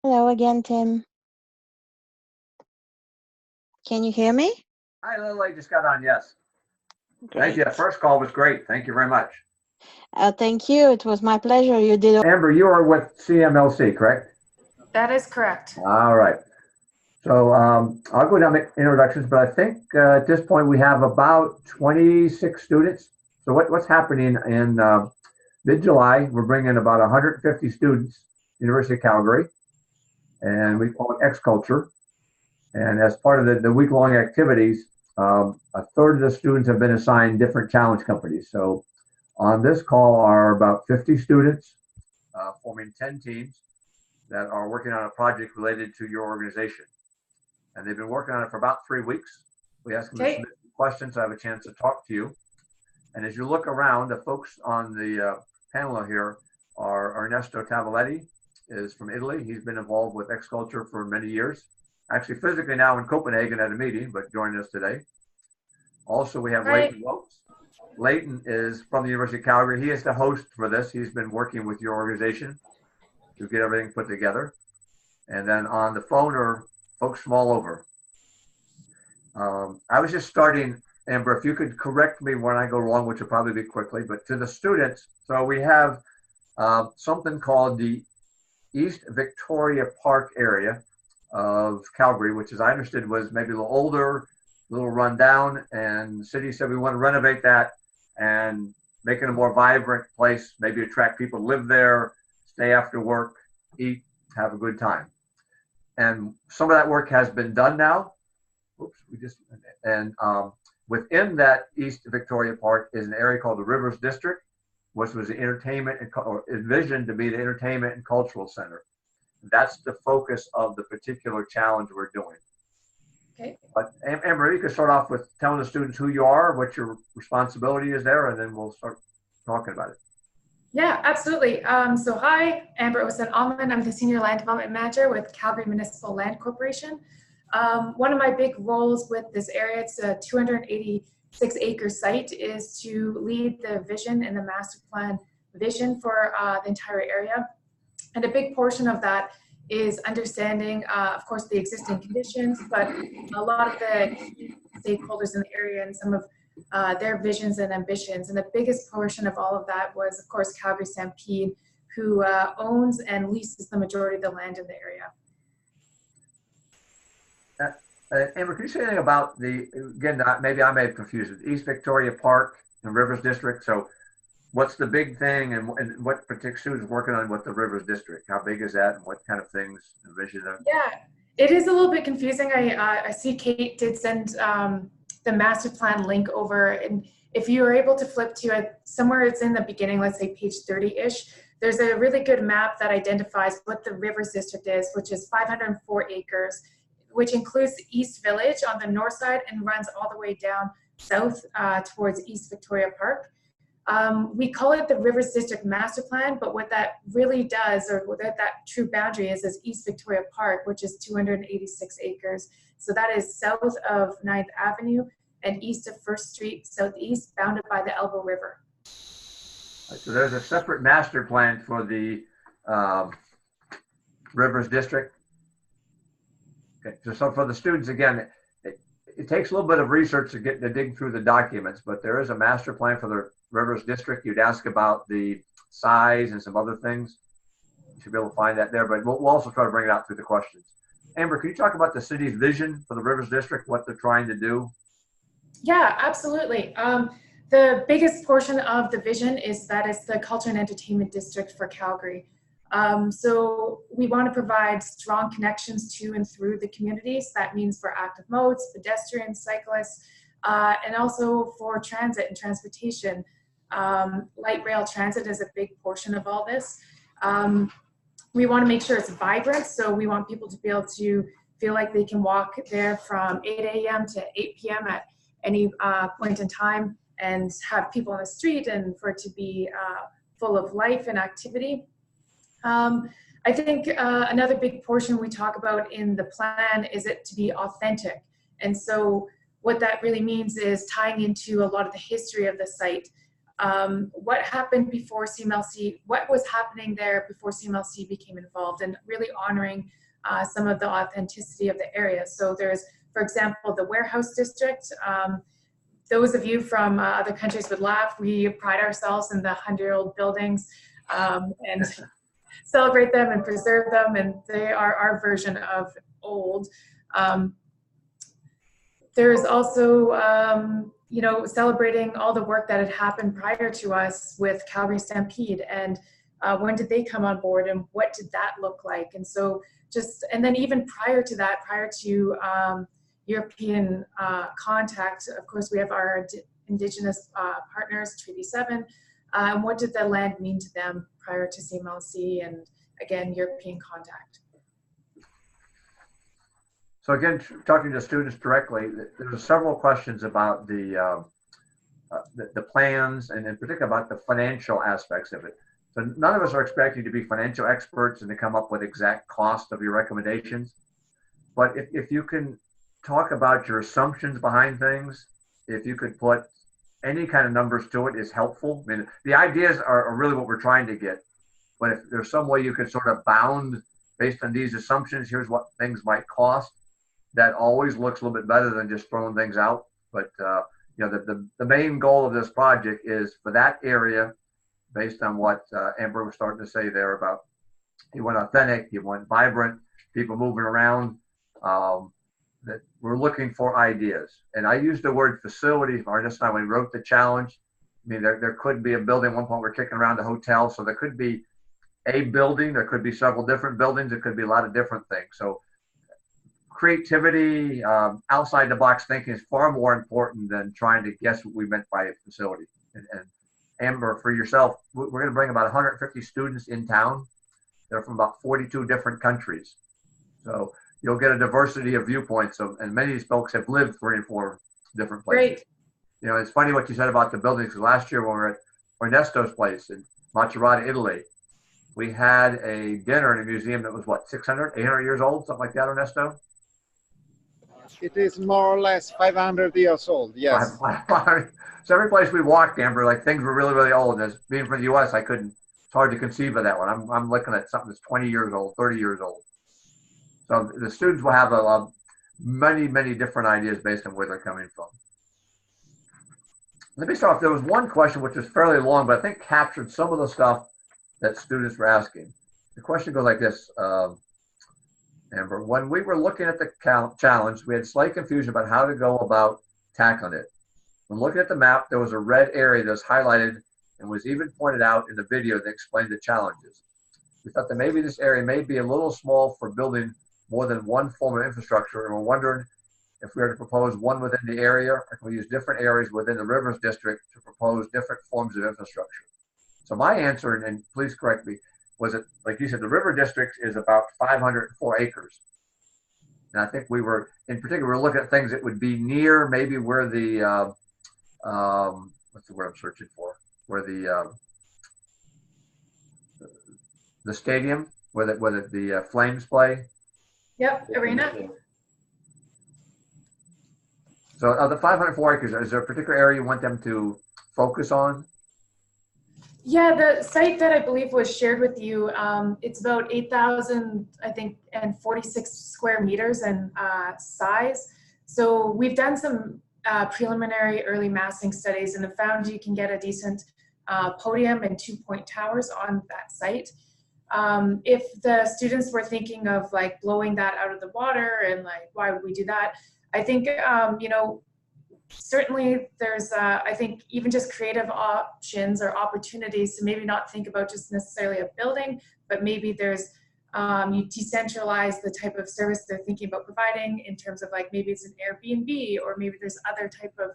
Hello again, Tim. Can you hear me? Hi, Lily. Just got on. Yes. Thank you. That Great. first call was great. Thank you very much. Thank you. It was my pleasure. You did. Amber, you are with CMLC, correct? That is correct. All right. So I'll go down the introductions, but I think at this point we have about 26 students. So what's happening in mid-July, we're bringing about 150 students, University of Calgary, and we call it X Culture. And as part of the week-long activities, a third of the students have been assigned different challenge companies. So on this call are about 50 students forming 10 teams that are working on a project related to your organization. And they've been working on it for about 3 weeks. We ask them to submit questions. I have a chance to talk to you. And as you look around, the folks on the panel here are Ernesto Tavoletti, is from Italy. He's been involved with X Culture for many years. Actually, physically now in Copenhagen at a meeting, but joining us today. Also, we have Leighton Wilkes. Leighton is from the University of Calgary. He is the host for this. He's been working with your organization to get everything put together. And then on the phone are folks from all over. I was just starting, Amber, if you could correct me when I go wrong, which will probably be quickly, but to the students, so we have something called the East Victoria Park area of Calgary, which as I understood was maybe a little older, a little run down, and the city said we want to renovate that and make it a more vibrant place, maybe attract people to live there, stay after work, eat, have a good time. And some of that work has been done now. Oops, within that East Victoria Park is an area called the Rivers District, which was the entertainment or envisioned to be the entertainment and cultural center. That's the focus of the particular challenge we're doing. Okay. But Amber, you could start off with telling the students who you are, what your responsibility is there, and then we'll start talking about it. Yeah, absolutely. So hi, Amber Osen-Allman. I'm the Senior Land Development Manager with Calgary Municipal Land Corporation. One of my big roles with this area, it's a 286-acre site, is to lead the vision and the master plan vision for the entire area. And a big portion of that is understanding, of course, the existing conditions, but a lot of the key stakeholders in the area and some of their visions and ambitions. And the biggest portion of all of that was, of course, Calgary Stampede, who owns and leases the majority of the land in the area. Amber, can you say anything about again, maybe I may have confused it, East Victoria Park and Rivers District? So what's the big thing and what particular students working on with the Rivers District? How big is that and what kind of things envision them? Yeah, it is a little bit confusing. I see Kate did send the master plan link over, and if you are able to flip to it, somewhere it's in the beginning, let's say page 30-ish, there's a really good map that identifies what the Rivers District is, which is 504 acres, which includes the East Village on the north side and runs all the way down south towards East Victoria Park. We call it the Rivers District Master Plan, but what that really does, or what that true boundary is East Victoria Park, which is 286 acres. So that is south of 9th Avenue and east of 1st Street, southeast, bounded by the Elbow River. So there's a separate master plan for the Rivers District. Okay, so for the students, again, it takes a little bit of research to dig through the documents, but there is a master plan for the Rivers District. You'd ask about the size and some other things. You should be able to find that there, but we'll also try to bring it out through the questions. Amber, can you talk about the city's vision for the Rivers District, what they're trying to do? Yeah, absolutely. The biggest portion of the vision is that it's the culture and entertainment district for Calgary. So we want to provide strong connections to and through the communities. That means for active modes, pedestrians, cyclists, and also for transit and transportation. Light rail transit is a big portion of all this. We want to make sure it's vibrant, so we want people to be able to feel like they can walk there from 8 a.m. to 8 p.m. at any point in time and have people on the street and for it to be full of life and activity. I think another big portion we talk about in the plan is it to be authentic. And so what that really means is tying into a lot of the history of the site. what happened before CMLC, what was happening there before CMLC became involved, and really honoring some of the authenticity of the area. So there's, for example, the warehouse district. Those of you from other countries would laugh. We pride ourselves in the 100-year-old buildings and celebrate them and preserve them, and they are our version of old. There's also, you know, celebrating all the work that had happened prior to us with Calgary Stampede, and when did they come on board, and what did that look like? And so just, and then even prior to that, prior to European contact, of course, we have our Indigenous partners, Treaty 7, and what did the land mean to them prior to CMLC and, again, European contact. So again, talking to students directly, there's several questions about the plans, and in particular about the financial aspects of it. So none of us are expecting to be financial experts and to come up with exact cost of your recommendations. But if you can talk about your assumptions behind things, if you could put any kind of numbers to it, is helpful. I mean, the ideas are really what we're trying to get. But if there's some way you could sort of bound based on these assumptions, here's what things might cost, that always looks a little bit better than just throwing things out. But you know, the main goal of this project is for that area, based on what Amber was starting to say there about, you want authentic, you want vibrant, people moving around, that we're looking for ideas. And I used the word facility, Ernest and I, when we wrote the challenge. I mean, there could be a building. At one point we're kicking around a hotel, so there could be a building, there could be several different buildings, it could be a lot of different things. So creativity, outside the box thinking is far more important than trying to guess what we meant by a facility. And Amber, for yourself, we're going to bring about 150 students in town. They're from about 42 different countries. So you'll get a diversity of viewpoints, and many of these folks have lived 3 and 4 different places. Great. You know, it's funny what you said about the buildings, because last year when we were at Ernesto's place in Macerata, Italy, we had a dinner in a museum that was what, 600, 800 years old, something like that, Ernesto? It is more or less 500 years old, yes. So every place we walked, Amber, like things were really, really old. As being from the U.S., it's hard to conceive of that one. I'm looking at something that's 20 years old, 30 years old. So the students will have many, many different ideas based on where they're coming from. Let me start off. There was one question which is fairly long, but I think captured some of the stuff that students were asking. The question goes like this, Amber. When we were looking at the challenge, we had slight confusion about how to go about tackling it. When looking at the map, there was a red area that was highlighted and was even pointed out in the video that explained the challenges. We thought that maybe this area may be a little small for building more than one form of infrastructure, and we're wondering if we were to propose one within the area, or can we use different areas within the Rivers District to propose different forms of infrastructure. So my answer, and please correct me, was that, like you said, the River District is about 504 acres. And I think we were, in particular, we were looking at things that would be near maybe where the, what's the word I'm searching for? Where the stadium, where the Flames play. Yep, arena. So of the 504 acres, is there a particular area you want them to focus on? Yeah, the site that I believe was shared with you, it's about 8,000, I think, and 46 square meters in size. So we've done some preliminary early massing studies and have found you can get a decent podium and 2-point towers on that site. If the students were thinking of like blowing that out of the water and like, why would we do that? I think, you know, certainly there's, I think, even just creative options or opportunities to maybe not think about just necessarily a building, but maybe there's, you decentralize the type of service they're thinking about providing in terms of like, maybe it's an Airbnb, or maybe there's other type of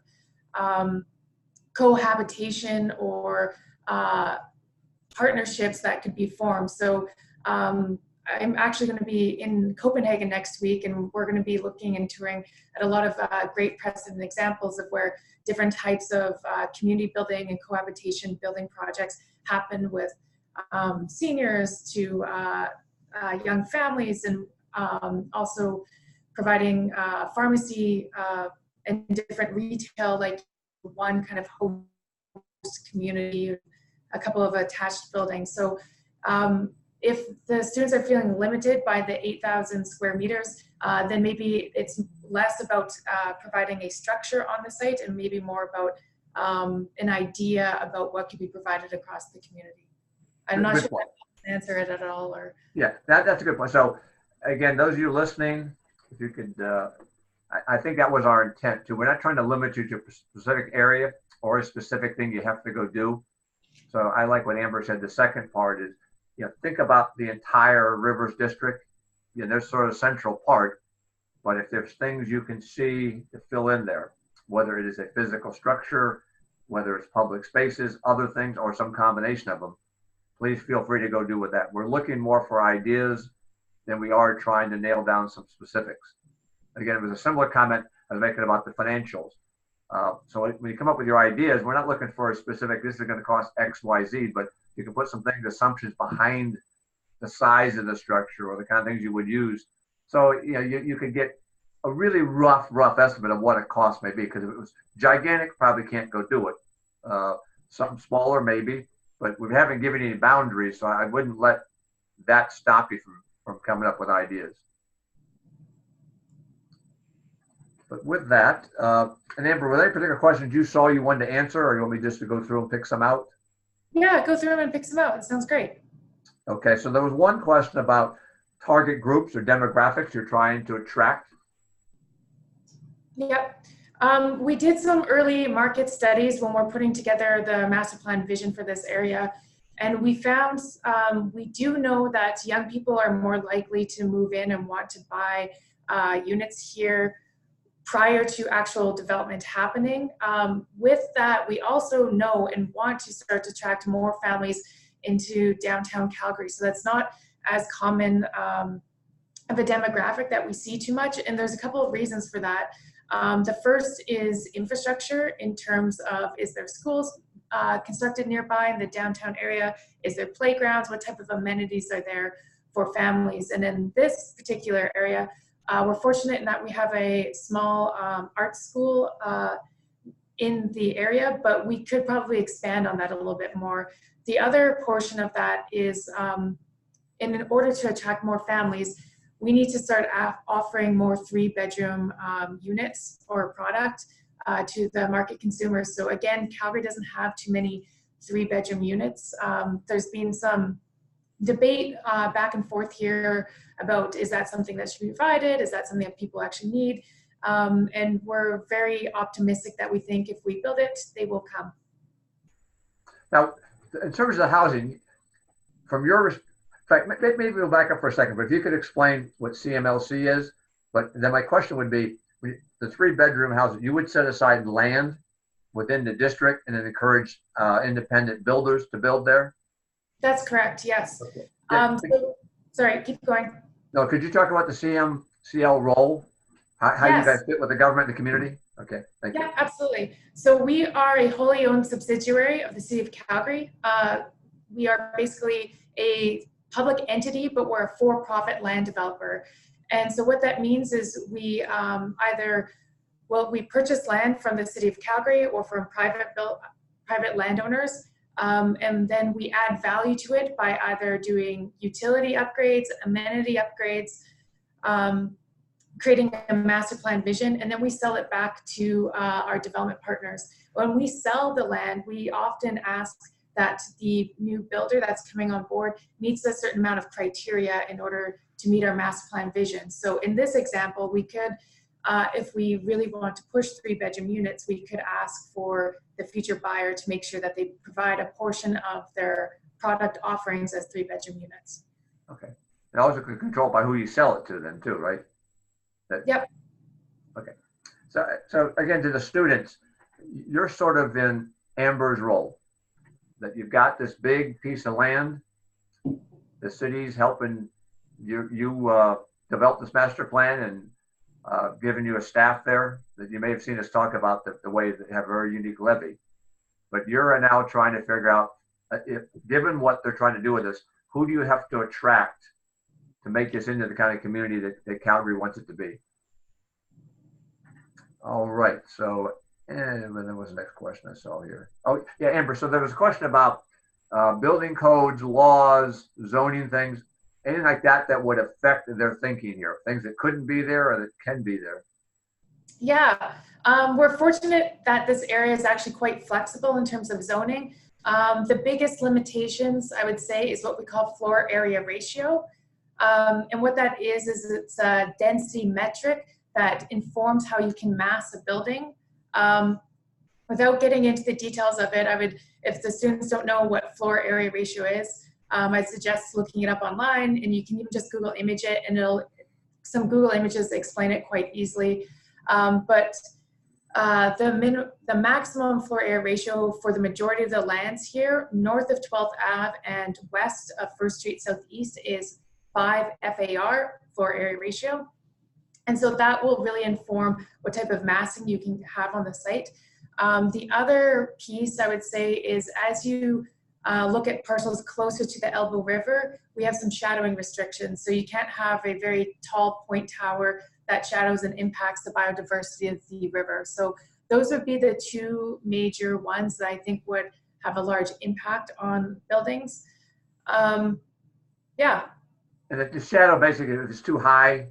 cohabitation or partnerships that could be formed. So I'm actually going to be in Copenhagen next week, and we're going to be looking and touring at a lot of great precedent examples of where different types of community building and cohabitation building projects happen with seniors to young families, and also providing pharmacy and different retail, like one kind of host community, a couple of attached buildings. So if the students are feeling limited by the 8,000 square meters, then maybe it's less about providing a structure on the site and maybe more about an idea about what could be provided across the community. I'm not sure if I answer it at all. Or yeah, that's a good point. So again, those of you listening, if you could, I think that was our intent too. We're not trying to limit you to a specific area or a specific thing you have to go do. So I like what Amber said. The second part is, think about the entire Rivers District. There's sort of central part, but if there's things you can see to fill in there, whether it is a physical structure, whether it's public spaces, other things, or some combination of them, please feel free to go do with that. We're looking more for ideas than we are trying to nail down some specifics. Again, it was a similar comment I was making about the financials. So when you come up with your ideas, we're not looking for a specific, this is going to cost X, Y, Z, but you can put some things, assumptions behind the size of the structure or the kind of things you would use. So, you could get a really rough estimate of what a cost may be, because if it was gigantic, probably can't go do it. Something smaller, maybe, but we haven't given any boundaries, so I wouldn't let that stop you from coming up with ideas. But with that, and Amber, were there any particular questions you saw you wanted to answer, or you want me just to go through and pick some out? Yeah, go through them and pick some out. It sounds great. Okay, so there was one question about target groups or demographics you're trying to attract. Yep. We did some early market studies when we're putting together the master plan vision for this area. And we found, we do know that young people are more likely to move in and want to buy units here prior to actual development happening. With that, we also know and want to start to attract more families into downtown Calgary. So that's not as common of a demographic that we see too much. And there's a couple of reasons for that. The first is infrastructure in terms of, is there schools constructed nearby in the downtown area? Is there playgrounds? What type of amenities are there for families? And in this particular area, we're fortunate in that we have a small art school in the area, but we could probably expand on that a little bit more. The other portion of that is in order to attract more families, we need to start offering more 3-bedroom units or product to the market consumers. So again, Calgary doesn't have too many 3-bedroom units. There's been some debate back and forth here about, is that something that should be provided? Is that something that people actually need? And we're very optimistic that we think if we build it, they will come. Now, in terms of the housing, from your, in fact, maybe we'll back up for a second, but if you could explain what CMLC is, but then my question would be, the 3-bedroom house, you would set aside land within the district and then encourage independent builders to build there? That's correct, yes. Okay. So, sorry, keep going. No, could you talk about the CMCL role? How Yes. you guys fit with the government and the community? Okay, thank you. Yeah, absolutely. So we are a wholly owned subsidiary of the City of Calgary. We are basically a public entity, but we're a for-profit land developer. And so what that means is we we purchase land from the City of Calgary or from private landowners, and then we add value to it by either doing utility upgrades, amenity upgrades, creating a master plan vision, and then we sell it back to our development partners. When we sell the land, we often ask that the new builder that's coming on board meets a certain amount of criteria in order to meet our master plan vision. So in this example, we could, if we really want to push 3-bedroom units, we could ask for the future buyer to make sure that they provide a portion of their product offerings as 3-bedroom units. Okay. And also controlled by who you sell it to then too, right? Yep. Okay. So again, to the students, you're sort of in Amber's role, that you've got this big piece of land, the city's helping you develop this master plan and giving you a staff there that you may have seen us talk about the way they have a very unique levy. But you're now trying to figure out, if given what they're trying to do with this, who do you have to attract to make this into the kind of community that Calgary wants it to be? All right, so And then there was the next question I saw here. Oh, yeah, Amber. So there was a question about building codes, laws, zoning things, anything like that that would affect their thinking here, things that couldn't be there or that can be there. Yeah, we're fortunate that this area is actually quite flexible in terms of zoning. The biggest limitations, I would say, is what we call floor area ratio. And what that is it's a density metric that informs how you can mass a building. Without getting into the details of it, I would, if the students don't know what floor area ratio is, I'd suggest looking it up online, and you can even just Google image it, and some Google images explain it quite easily. But the maximum floor area ratio for the majority of the lands here, north of 12th Ave and west of 1st Street Southeast, is 5 FAR, floor area ratio. And so that will really inform what type of massing you can have on the site. The other piece I would say is, as you look at parcels closer to the Elbow River, we have some shadowing restrictions. So you can't have a very tall point tower that shadows and impacts the biodiversity of the river. So those would be the two major ones that I think would have a large impact on buildings. Yeah. And if the shadow, basically, if it's too high,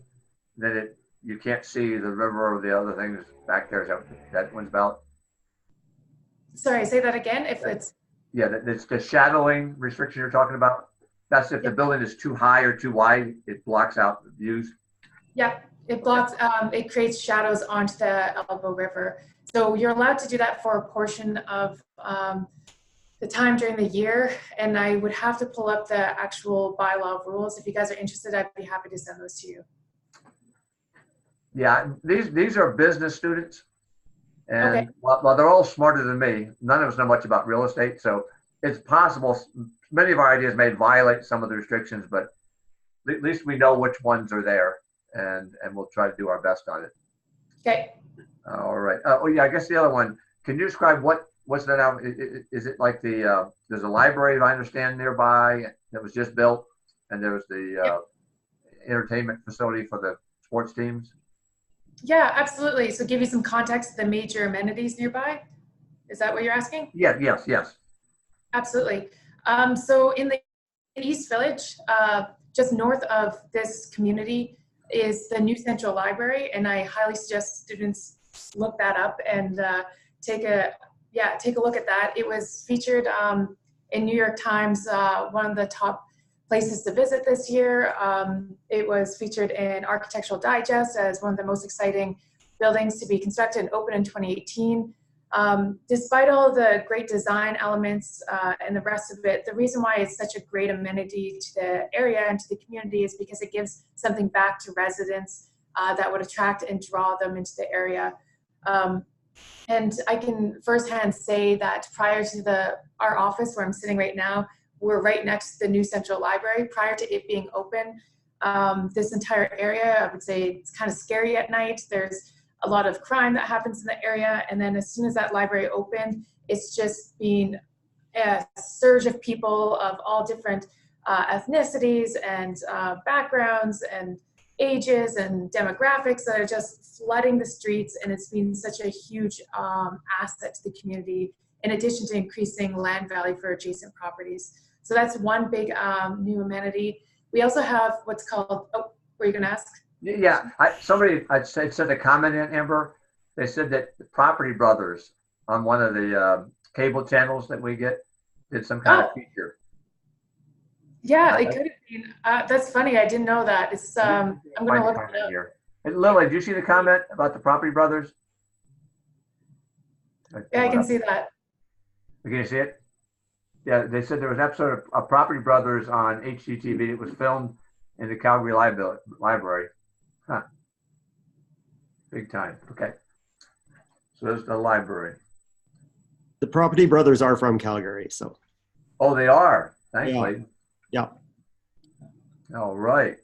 then you can't see the river or the other things back there. Is that one's about? Sorry, say that again. If it's it's the shadowing restriction you're talking about. That's if the building is too high or too wide, it blocks out the views. Yeah, it blocks. It creates shadows onto the Elbow River. So you're allowed to do that for a portion of the time during the year, and I would have to pull up the actual bylaw rules. If you guys are interested, I'd be happy to send those to you. Yeah, these are business students, and Okay. while they're all smarter than me, none of us know much about real estate. So it's possible many of our ideas may violate some of the restrictions, but at least we know which ones are there, and we'll try to do our best on it. Okay. All right. Oh yeah, I guess the other one. Can you describe what's that now? Is it like there's a library, if I understand, nearby that was just built, and there's the entertainment facility for the sports teams? Yeah, absolutely. So give you some context, the major amenities nearby. Is that what you're asking? Yeah, yes. Absolutely. So in the East Village, just north of this community, is the new Central Library, and I highly suggest students look that up and take a look at that. It was featured in New York Times, one of the top places to visit this year. It was featured in Architectural Digest as one of the most exciting buildings to be constructed and open in 2018. Despite all the great design elements and the rest of it, the reason why it's such a great amenity to the area and to the community is because it gives something back to residents that would attract and draw them into the area. And I can firsthand say that prior to our office where I'm sitting right now, we're right next to the new Central Library. Prior to it being open, this entire area, I would say it's kind of scary at night. There's a lot of crime that happens in the area. And then as soon as that library opened, it's just been a surge of people of all different ethnicities and backgrounds and ages and demographics that are just flooding the streets. And it's been such a huge asset to the community, in addition to increasing land value for adjacent properties. So that's one big new amenity. We also have what's called, oh, were you gonna ask? Yeah, somebody said a comment in, Amber. They said that the Property Brothers on one of the cable channels that we get did some kind of feature. Yeah, it could have been. That's funny. I didn't know that. It's I'm going to look it up. Here. And Lily, did you see the comment about the Property Brothers? Yeah, I can see that. Can you see it? Yeah, they said there was an episode of Property Brothers on HGTV. It was filmed in the Calgary Library. Huh. Big time. Okay. So there's the library. The Property Brothers are from Calgary, so. Oh, they are. Thankfully. Yeah. All right.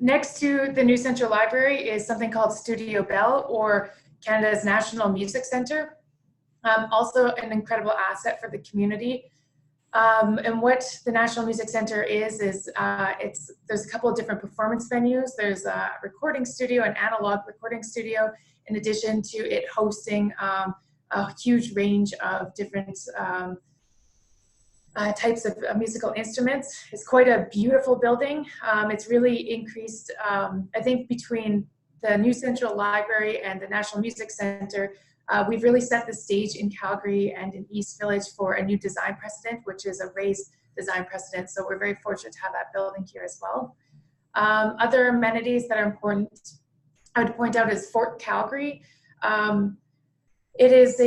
Next to the new Central Library is something called Studio Bell, or Canada's National Music Centre. Also an incredible asset for the community. And what the National Music Center is there's a couple of different performance venues. There's a recording studio, an analog recording studio, in addition to it hosting a huge range of different types of musical instruments. It's quite a beautiful building. It's really increased, I think, between the new Central Library and the National Music Center, we've really set the stage in Calgary and in East Village for a new design precedent, which is a raised design precedent. So we're very fortunate to have that building here as well. Other amenities that are important, I would point out, is Fort Calgary. It is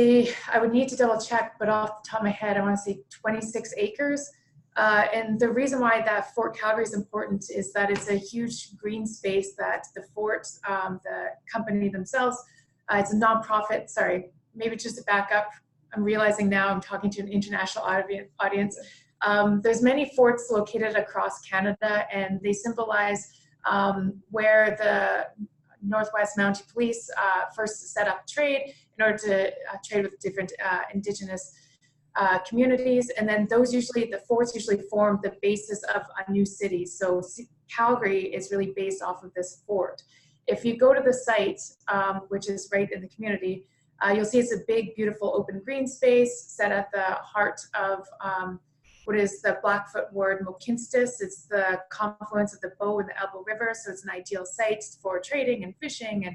I would need to double check, but off the top of my head, I want to say 26 acres. And the reason why that Fort Calgary is important is that it's a huge green space that the fort, the company themselves, it's a nonprofit. Sorry, maybe just to back up. I'm realizing now I'm talking to an international audience. There's many forts located across Canada, and they symbolize where the Northwest Mounted Police first set up trade in order to trade with different Indigenous communities, and then the forts usually form the basis of a new city. So Calgary is really based off of this fort. If you go to the site, which is right in the community, you'll see it's a big, beautiful open green space set at the heart of what is the Blackfoot word Mokinstis. It's the confluence of the Bow and the Elbow River, so it's an ideal site for trading and fishing and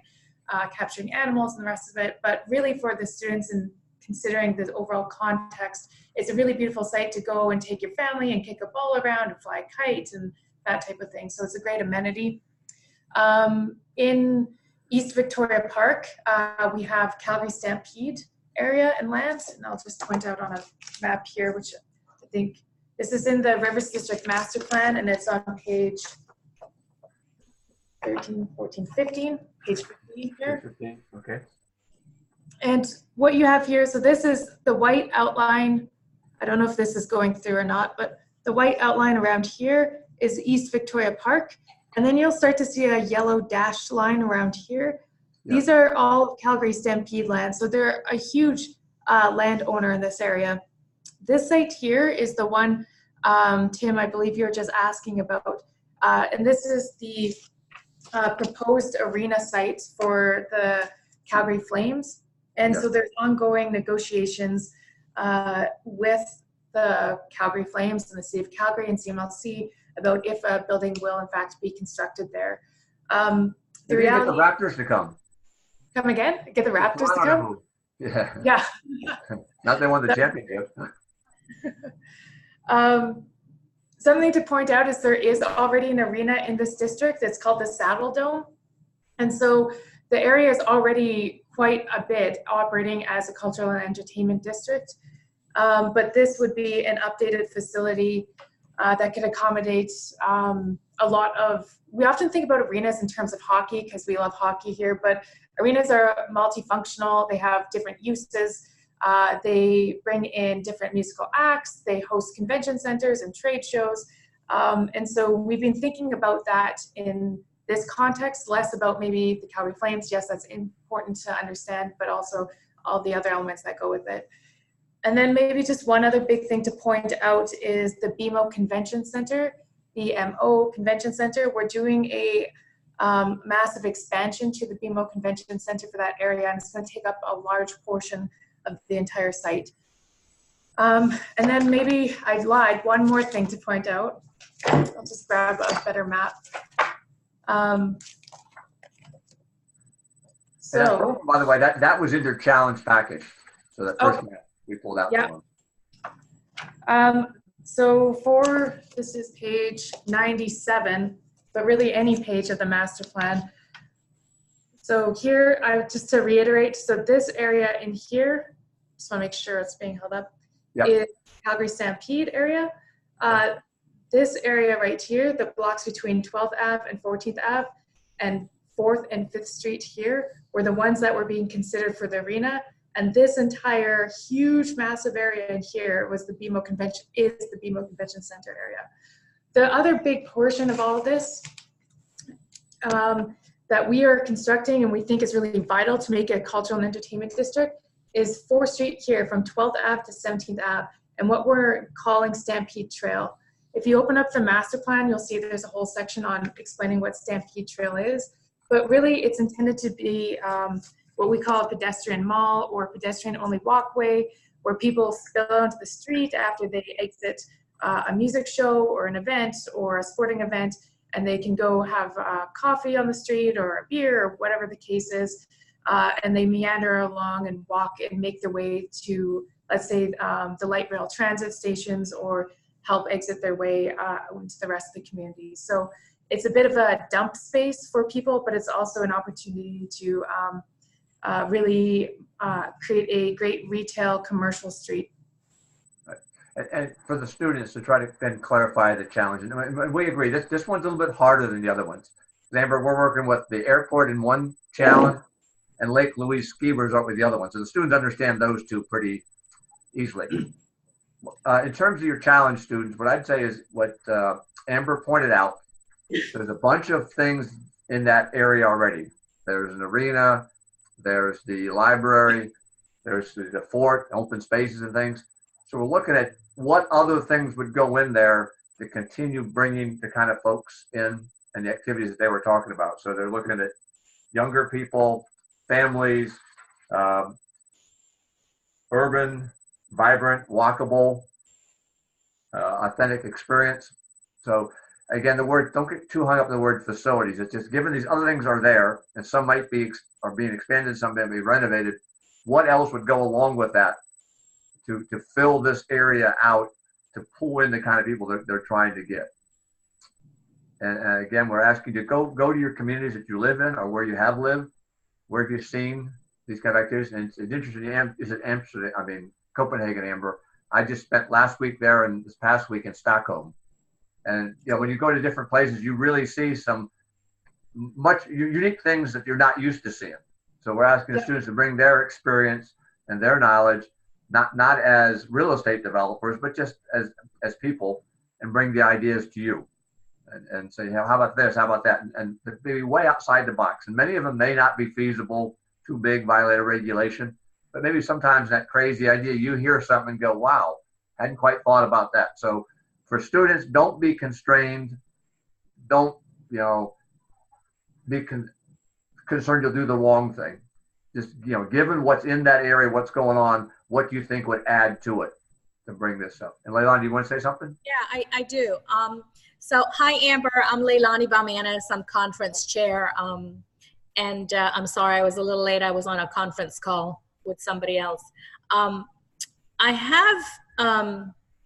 capturing animals and the rest of it. But really for the students, and considering the overall context, it's a really beautiful site to go and take your family and kick a ball around and fly a kite and that type of thing. So it's a great amenity. In East Victoria Park, we have Calgary Stampede area and land, and I'll just point out on a map here, which I think this is in the Rivers District Master Plan, and it's on page 13, 14, 15, page 15 here. 15, okay. And what you have here, so this is the white outline. I don't know if this is going through or not, but the white outline around here is East Victoria Park. And then you'll start to see a yellow dashed line around here. Yeah. These are all Calgary Stampede land. So they're a huge landowner in this area. This site here is the one, Tim, I believe you were just asking about. And this is the proposed arena site for the Calgary Flames. And so there's ongoing negotiations with the Calgary Flames and the City of Calgary and CMLC about if a building will in fact be constructed there. The reality, get the Raptors to come. Come again? Get the Raptors to come? Yeah. Yeah. Not they won the championship. Something to point out is there is already an arena in this district. It's called the Saddle Dome. And so the area is already quite a bit operating as a cultural and entertainment district. But this would be an updated facility that could accommodate a lot of, we often think about arenas in terms of hockey because we love hockey here, but arenas are multifunctional. They have different uses. They bring in different musical acts. They host convention centers and trade shows. And so we've been thinking about that in this context, less about maybe the Calgary Flames. Yes, that's important to understand, but also all the other elements that go with it. And then maybe just one other big thing to point out is the BMO Convention Center, BMO Convention Center. We're doing a massive expansion to the BMO Convention Center for that area, and it's going to take up a large portion of the entire site. And then maybe I lied, one more thing to point out. I'll just grab a better map. So, by the way, that was in their challenge package. So the first map we pulled out. Yeah. So for, this is page 97, but really any page of the master plan. So here, just to reiterate, so this area in here, just want to make sure it's being held up, is Calgary Stampede area. This area right here, the blocks between 12th Ave and 14th Ave and 4th and 5th Street here were the ones that were being considered for the arena. And this entire huge, massive area in here was the BMO Convention, is the BMO Convention Center area. The other big portion of all of this that we are constructing and we think is really vital to make a cultural and entertainment district is 4th Street here from 12th Ave to 17th Ave. and what we're calling Stampede Trail. If you open up the master plan, you'll see there's a whole section on explaining what Stampede Trail is. But really, it's intended to be what we call a pedestrian mall or pedestrian-only walkway, where people spill onto the street after they exit a music show or an event or a sporting event, and they can go have coffee on the street or a beer or whatever the case is, and they meander along and walk and make their way to, let's say, the light rail transit stations, or help exit their way into the rest of the community. So it's a bit of a dump space for people, but it's also an opportunity to really create a great retail commercial street. And for the students to try to then clarify the challenge, and we agree, this one's a little bit harder than the other ones. Amber, we're working with the airport in one challenge, and Lake Louise ski resort with the other one. So the students understand those two pretty easily. In terms of your challenge students, what I'd say is what Amber pointed out, there's a bunch of things in that area already. There's an arena, there's the library, there's the fort, open spaces and things. So we're looking at what other things would go in there to continue bringing the kind of folks in and the activities that they were talking about. So they're looking at younger people, families, urban, vibrant, walkable, authentic experience. So again, the word, don't get too hung up in the word facilities. It's just given these other things are there, and some might be are being expanded, some might be renovated. What else would go along with that to fill this area out, to pull in the kind of people that they're trying to get? And again, we're asking you to go to your communities that you live in or where you have lived. Where have you seen these kind of activities? And it's interesting. Is it Amsterdam? I mean, Copenhagen, Amber. I just spent last week there and this past week in Stockholm. And when you go to different places, you really see some much unique things that you're not used to seeing. So we're asking the students to bring their experience and their knowledge, not as real estate developers, but just as people, and bring the ideas to you. And say, how about this? How about that? And be way outside the box. And many of them may not be feasible, too big, violate a regulation. But maybe sometimes that crazy idea, you hear something and go, wow, hadn't quite thought about that. So for students, don't be constrained. Don't, be concerned you'll do the wrong thing. Just, given what's in that area, what's going on, what do you think would add to it to bring this up? And Leilani, do you want to say something? Yeah, I do. So hi, Amber. I'm Leilani Bamanis. I'm conference chair. And I'm sorry I was a little late. I was on a conference call with somebody else. I have,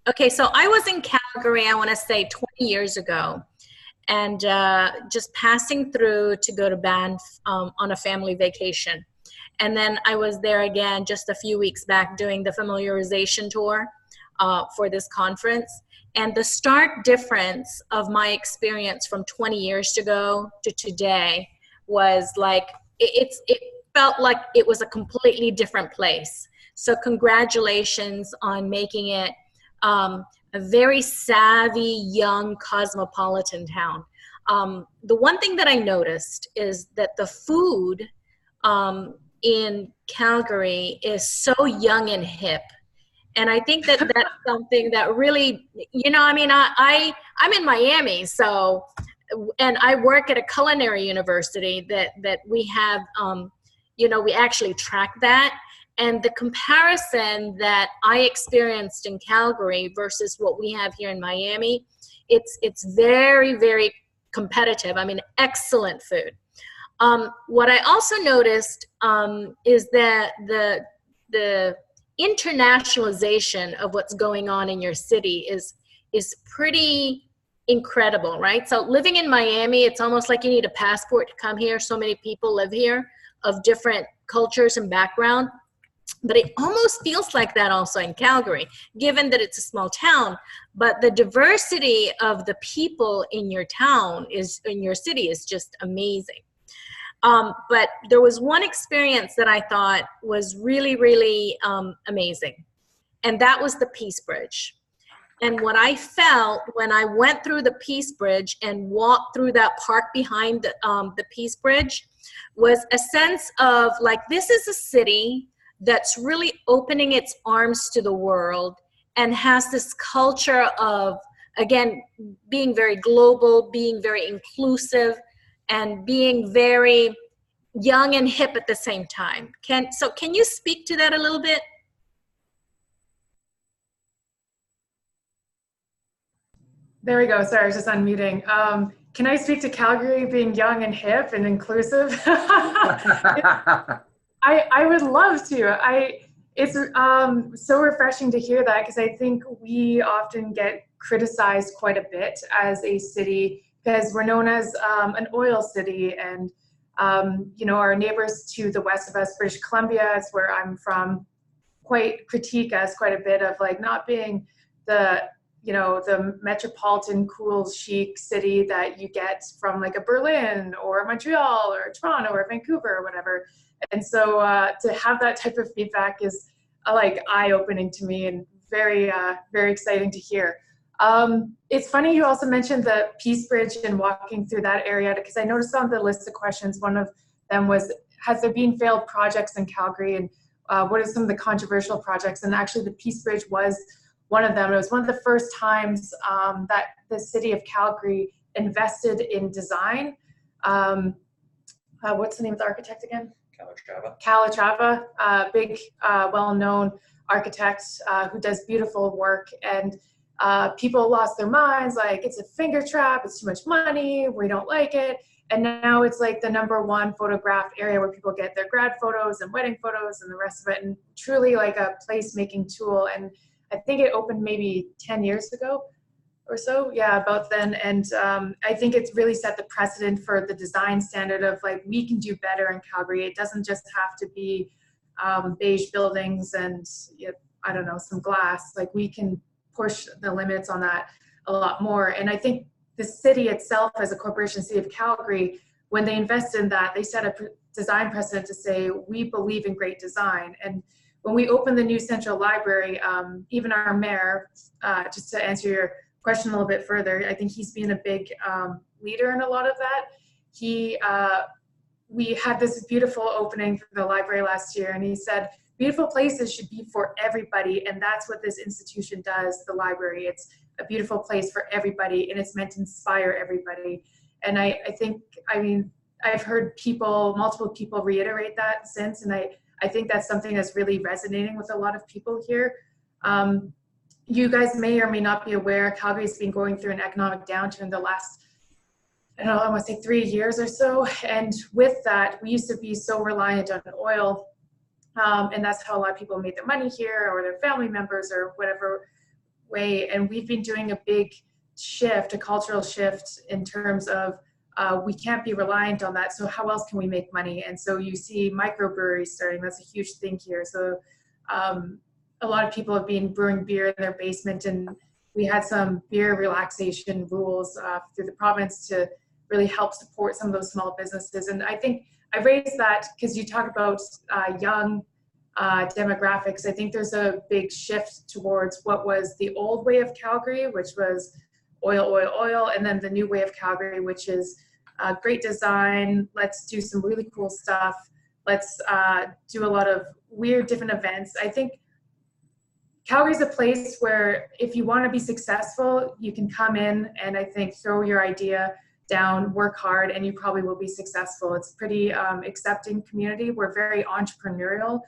okay, so I was in Calgary, I want to say 20 years ago, and just passing through to go to Banff on a family vacation. And then I was there again just a few weeks back doing the familiarization tour for this conference. And the stark difference of my experience from 20 years ago to today was like, it felt like it was a completely different place. So congratulations on making it a very savvy, young, cosmopolitan town. The one thing that I noticed is that the food in Calgary is so young and hip. And I think that that's something that really, I'm in Miami, so, and I work at a culinary university that we have, we actually track that. And the comparison that I experienced in Calgary versus what we have here in Miami, it's very, very competitive. I mean, excellent food. What I also noticed is that the internationalization of what's going on in your city is pretty incredible, right? So living in Miami, it's almost like you need a passport to come here. So many people live here of different cultures and background. But it almost feels like that also in Calgary, given that it's a small town. But the diversity of the people in your town in your city is just amazing. But there was one experience that I thought was really, really amazing. And that was the Peace Bridge. And what I felt when I went through the Peace Bridge and walked through that park behind the Peace Bridge was a sense of like, this is a city that's really opening its arms to the world and has this culture of, again, being very global, being very inclusive, and being very young and hip at the same time. Can you speak to that a little bit? There we go. Sorry, I was just unmuting. Can I speak to Calgary being young and hip and inclusive? I would love to. It's so refreshing to hear that, because I think we often get criticized quite a bit as a city because we're known as an oil city, and you know, our neighbors to the west of us, British Columbia, is where I'm from, quite critique us quite a bit of like not being the, you know, the metropolitan cool chic city that you get from like a Berlin or Montreal or Toronto or Vancouver or whatever. And so to have that type of feedback is like eye-opening to me, and very very exciting to hear. It's funny you also mentioned the Peace Bridge and walking through that area, because I noticed on the list of questions, one of them was, has there been failed projects in Calgary, and what are some of the controversial projects? And actually the Peace Bridge was one of them. It was one of the first times that the city of Calgary invested in design. What's the name of the architect again? Calatrava, big, well-known architect who does beautiful work. And people lost their minds, like, it's a finger trap, it's too much money, we don't like it. And now it's like the #1 photographed area where people get their grad photos and wedding photos and the rest of it, and truly like a place-making tool. And I think it opened maybe 10 years ago or so, yeah, about then. And I think it's really set the precedent for the design standard of like, we can do better in Calgary. It doesn't just have to be beige buildings and, you know, I don't know, some glass. Like, we can push the limits on that a lot more. And I think the city itself, as a corporation, city of Calgary, when they invested in that, they set a design precedent to say, we believe in great design. And when we opened the new central library, even our mayor, just to answer your question a little bit further, I think he's been a big leader in a lot of that. We had this beautiful opening for the library last year, and he said, beautiful places should be for everybody, and that's what this institution does, the library. It's a beautiful place for everybody, and it's meant to inspire everybody. And I think, I mean, I've heard multiple people reiterate that since, and I think that's something that's really resonating with a lot of people here. You guys may or may not be aware, Calgary's been going through an economic downturn the last, I don't know, I want to say 3 years or so. And with that, we used to be so reliant on oil, and that's how a lot of people made their money here, or their family members, or whatever way. And we've been doing a big shift, a cultural shift, in terms of we can't be reliant on that. So how else can we make money? And so you see microbreweries starting. That's a huge thing here. So a lot of people have been brewing beer in their basement, and we had some beer relaxation rules through the province to really help support some of those small businesses. And I think I raised that because you talk about young demographics. I think there's a big shift towards what was the old way of Calgary, which was oil, oil, oil, and then the new way of Calgary, which is great design. Let's do some really cool stuff. Let's do a lot of weird different events. I think Calgary's a place where if you want to be successful, you can come in and I think throw your idea down, work hard, and you probably will be successful. It's a pretty accepting community. We're very entrepreneurial.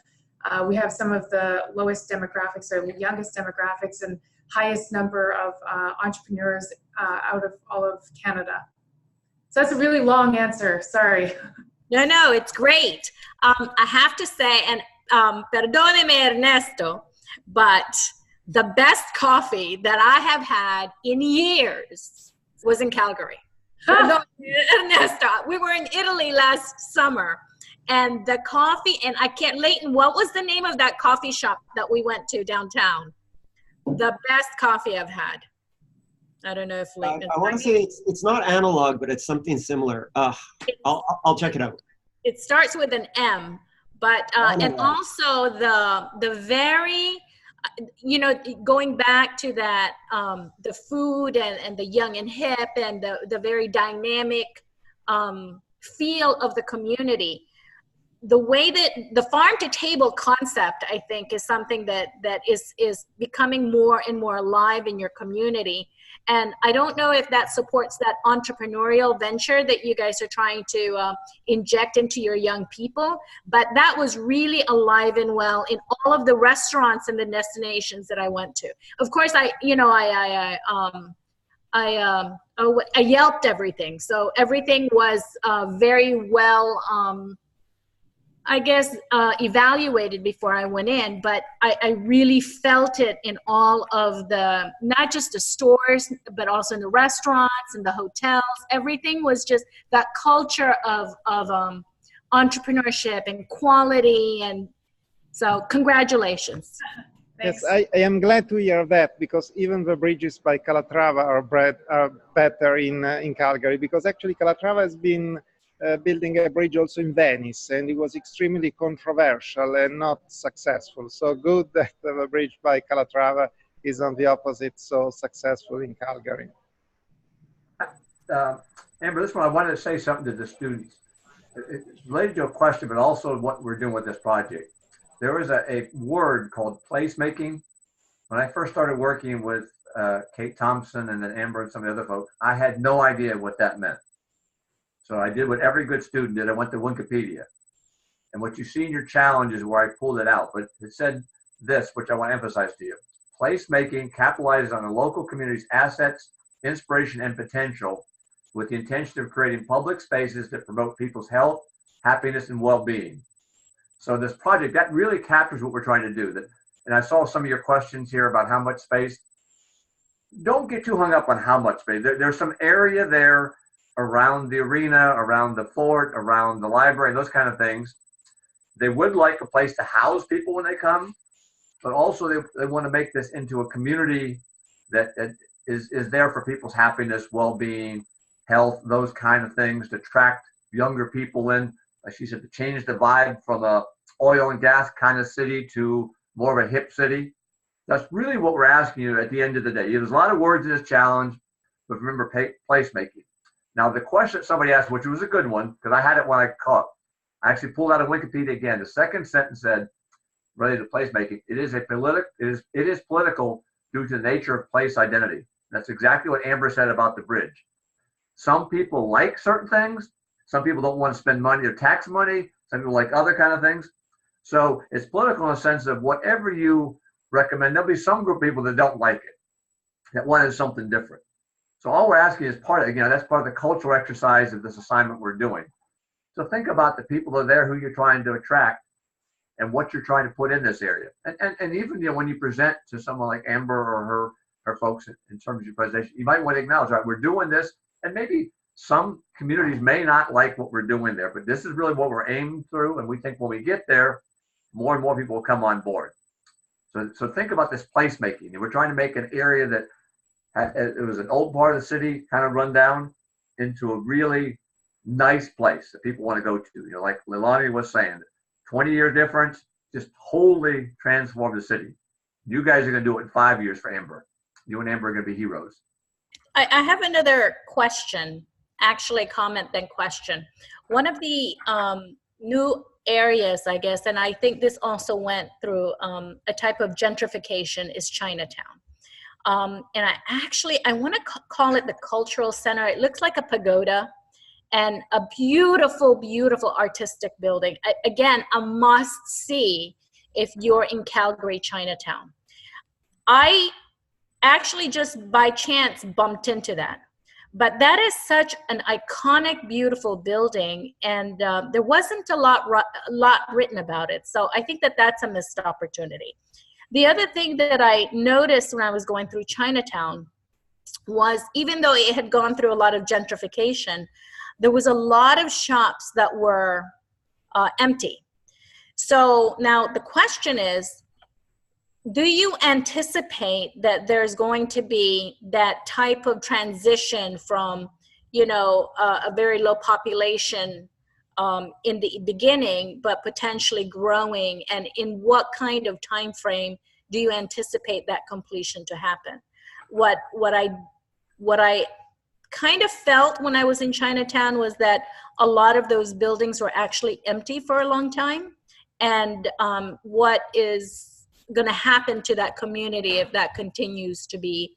We have some of the lowest demographics, or youngest demographics, and highest number of entrepreneurs out of all of Canada. So that's a really long answer, sorry. No, it's great. I have to say, and perdóneme Ernesto, but the best coffee that I have had in years was in Calgary. Ernesto, we were in Italy last summer, and the coffee, and I can't, Leighton, what was the name of that coffee shop that we went to downtown? The best coffee I've had. I don't know if Leighton. I want to say it's not analog, but it's something similar. I'll check it out. It starts with an M, but and also the very, you know, going back to that, the food and the young and hip and the very dynamic feel of the community. the way that the farm to table concept, I think, is something that is becoming more and more alive in your community. And I don't know if that supports that entrepreneurial venture that you guys are trying to inject into your young people, but that was really alive and well in all of the restaurants and the destinations that I went to. Of course, I yelped everything, so everything was very well, I guess, evaluated before I went in, but I really felt it in all of the, not just the stores, but also in the restaurants and the hotels. Everything was just that culture of entrepreneurship and quality. And so congratulations. Thanks. Yes, I am glad to hear that, because even the bridges by Calatrava are better in Calgary, because actually Calatrava has been building a bridge also in Venice, and it was extremely controversial and not successful. So good that the bridge by Calatrava is on the opposite, so successful in Calgary. Amber, this one, I wanted to say something to the students. It's related to a question, but also what we're doing with this project. There was a word called placemaking. When I first started working with Kate Thompson and then Amber and some of the other folks, I had no idea what that meant. So I did what every good student did. I went to Wikipedia. And what you see in your challenge is where I pulled it out. But it said this, which I want to emphasize to you. Placemaking capitalizes on a local community's assets, inspiration, and potential with the intention of creating public spaces that promote people's health, happiness, and well-being. So this project, that really captures what we're trying to do. And I saw some of your questions here about how much space. Don't get too hung up on how much space. There's some area there around the arena, around the fort, around the library, those kind of things. They would like a place to house people when they come, but also they want to make this into a community that is there for people's happiness, well-being, health, those kind of things, to attract younger people in. Like she said, to change the vibe from a oil and gas kind of city to more of a hip city. That's really what we're asking you at the end of the day. There's a lot of words in this challenge, but remember placemaking. Now, the question that somebody asked, which was a good one, because I had it when I caught, I actually pulled out of Wikipedia again. The second sentence said, related to placemaking, it is political due to the nature of place identity. That's exactly what Amber said about the bridge. Some people like certain things. Some people don't want to spend money or tax money. Some people like other kind of things. So it's political in the sense of whatever you recommend, there'll be some group of people that don't like it, that wanted something different. So all we're asking is that's part of the cultural exercise of this assignment we're doing. So think about the people that are there who you're trying to attract and what you're trying to put in this area. And even when you present to someone like Amber or her folks in terms of your presentation, you might want to acknowledge, right, we're doing this, and maybe some communities may not like what we're doing there, but this is really what we're aiming through, and we think when we get there, more and more people will come on board. So think about this placemaking. We're trying to make an area that it was an old part of the city, kind of run down, into a really nice place that people want to go to. Like Leilani was saying, 20-year difference, just wholly transformed the city. You guys are going to do it in 5 years for Amber. You and Amber are going to be heroes. I have another question, actually comment then question. One of the new areas, I guess, and I think this also went through a type of gentrification, is Chinatown. And I want to call it the cultural center. It looks like a pagoda and a beautiful, beautiful artistic building. Again, a must see if you're in Calgary, Chinatown. I actually just by chance bumped into that. But that is such an iconic, beautiful building, and there wasn't a lot written about it. So I think that that's a missed opportunity. The other thing that I noticed when I was going through Chinatown was, even though it had gone through a lot of gentrification, there was a lot of shops that were empty. So now the question is, do you anticipate that there's going to be that type of transition from, a very low population in the beginning, but potentially growing? And in what kind of time frame do you anticipate that completion to happen? What I kind of felt when I was in Chinatown was that a lot of those buildings were actually empty for a long time, and what is going to happen to that community if that continues to be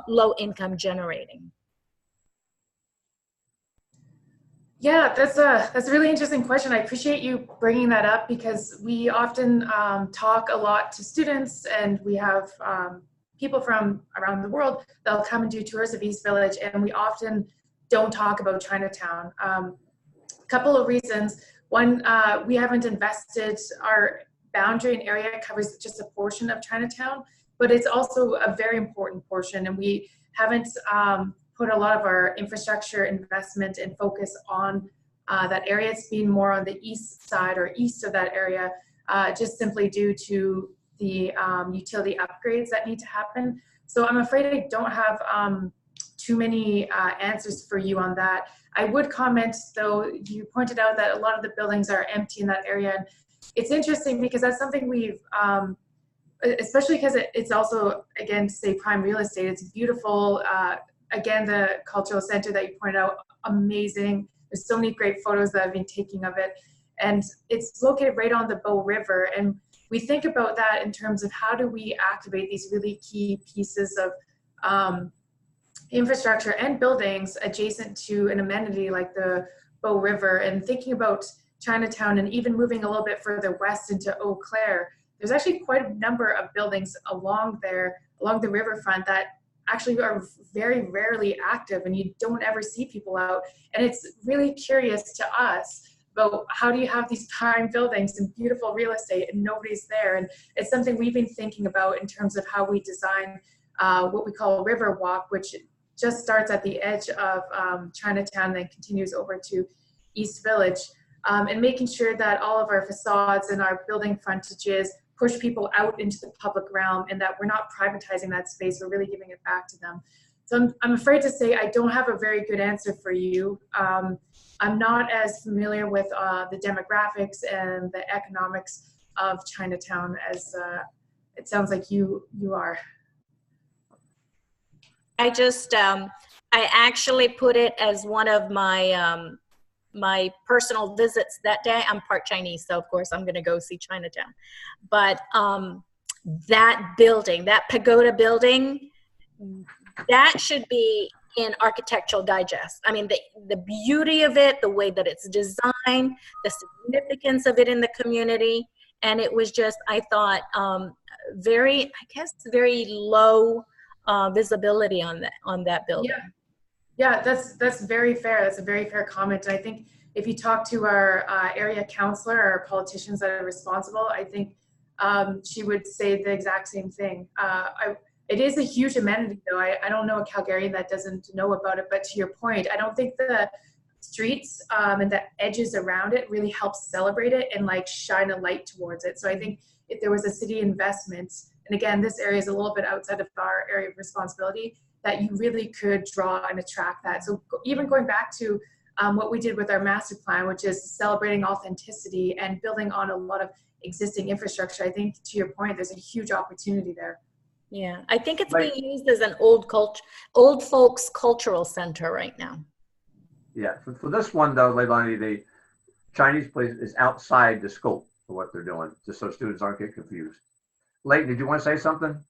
low income generating. Yeah, that's a really interesting question. I appreciate you bringing that up because we often talk a lot to students, and we have people from around the world that'll come and do tours of East Village, and we often don't talk about Chinatown. A couple of reasons. One, we haven't invested. Our boundary and area covers just a portion of Chinatown, but it's also a very important portion, and we haven't put a lot of our infrastructure investment and focus on that area. It's been more on the east side or east of that area, just simply due to the utility upgrades that need to happen. So I'm afraid I don't have too many answers for you on that. I would comment, though, you pointed out that a lot of the buildings are empty in that area. And it's interesting because that's something we've, especially because it's also, again, to say prime real estate, it's beautiful. Again, the cultural center that you pointed out, amazing. There's so many great photos that I've been taking of it. And it's located right on the Bow River. And we think about that in terms of how do we activate these really key pieces of infrastructure and buildings adjacent to an amenity like the Bow River, and thinking about Chinatown and even moving a little bit further west into Eau Claire. There's actually quite a number of buildings along there, along the riverfront, that actually are very rarely active, and you don't ever see people out. And it's really curious to us about how do you have these prime buildings and beautiful real estate and nobody's there. And it's something we've been thinking about in terms of how we design what we call River Walk, which just starts at the edge of Chinatown, then continues over to East Village, and making sure that all of our facades and our building frontages push people out into the public realm, and that we're not privatizing that space, we're really giving it back to them. So I'm afraid to say I don't have a very good answer for you. I'm not as familiar with the demographics and the economics of Chinatown as it sounds like you are. I just, I actually put it as one of my my personal visits that day. I'm part Chinese, so of course I'm going to go see Chinatown. But that building, that pagoda building, that should be in Architectural Digest. I mean, the beauty of it, the way that it's designed, the significance of it in the community, and it was just, I thought, very, I guess, very low visibility on that building. Yeah, that's very fair. That's a very fair comment. And I think if you talk to our area councillor or politicians that are responsible, I think she would say the exact same thing. It is a huge amenity, though. I don't know a Calgarian that doesn't know about it. But to your point, I don't think the streets and the edges around it really help celebrate it and like shine a light towards it. So I think if there was a city investment, and again, this area is a little bit outside of our area of responsibility, that you really could draw and attract that. So even going back to what we did with our master plan, which is celebrating authenticity and building on a lot of existing infrastructure, I think to your point, there's a huge opportunity there. Yeah, I think it's being used as an old folks cultural center right now. Yeah, for this one though, Leilani, the Chinese place is outside the scope of what they're doing, just so students aren't get confused. Leighton, did you want to say something?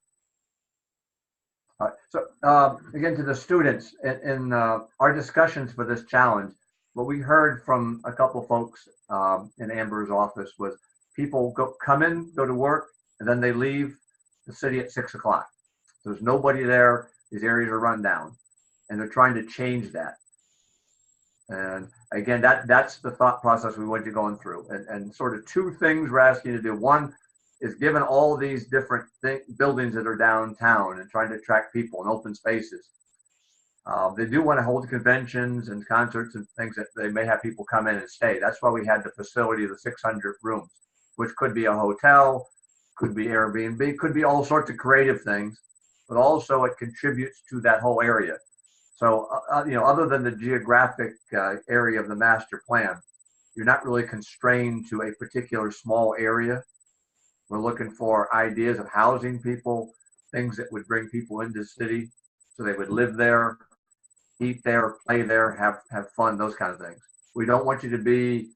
So again, to the students, in our discussions for this challenge, what we heard from a couple folks in Amber's office was people come in, go to work, and then they leave the city at 6 o'clock. There's nobody there. These areas are run down, and they're trying to change that. And again, that's the thought process we want you going through. And sort of two things we're asking you to do. One is, given all these different buildings that are downtown and trying to attract people and open spaces, they do want to hold conventions and concerts and things that they may have people come in and stay. That's why we had the facility of the 600 rooms, which could be a hotel, could be Airbnb, could be all sorts of creative things, but also it contributes to that whole area. So, other than the geographic area of the master plan, you're not really constrained to a particular small area. We're looking for ideas of housing people, things that would bring people into the city so they would live there, eat there, play there, have fun, those kind of things. We don't want you to be